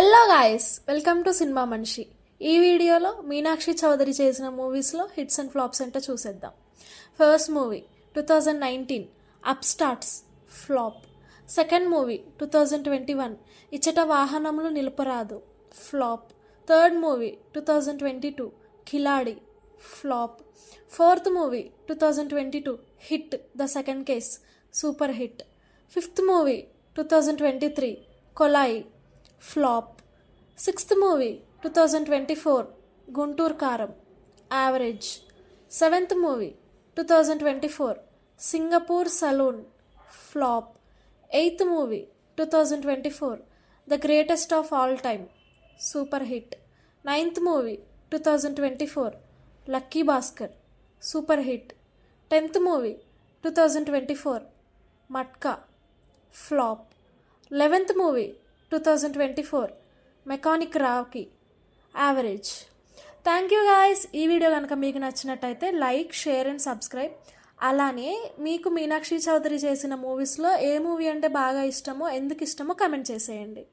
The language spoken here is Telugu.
Hello guys, welcome to cinema మనిషి. ఈ వీడియోలో మీనాక్షి చౌదరి చేసిన మూవీస్లో హిట్స్ అండ్ ఫ్లాప్స్ ఏంటో చూసేద్దాం. First movie 2019 up starts, flop. Second movie 2021 Ichata Vahanamulu Niluparadu, flop. Third movie 2022 Khiladi, flop. Fourth movie 2022 hit the second case, super hit. Fifth movie 2023 Kolai, flop. Sixth movie 2024 Guntur Kaaram, average. Seventh movie 2024 Singapore saloon, flop. Eighth movie 2024 the greatest of all time, super hit. Ninth movie 2024 lucky Bhaskar, super hit. 10th movie 2024 Matka, flop. 11th movie 2024 mechanic Rocky, average. Thank you guys. ఈ వీడియో కనుక మీకు నచ్చినట్టయితే లైక్, షేర్ అండ్ సబ్స్క్రైబ్. అలానే మీకు మీనాక్షి చౌదరి చేసిన మూవీస్లో ఏ మూవీ అంటే బాగా ఇష్టమో, ఎందుకు ఇష్టమో కమెంట్ చేసేయండి.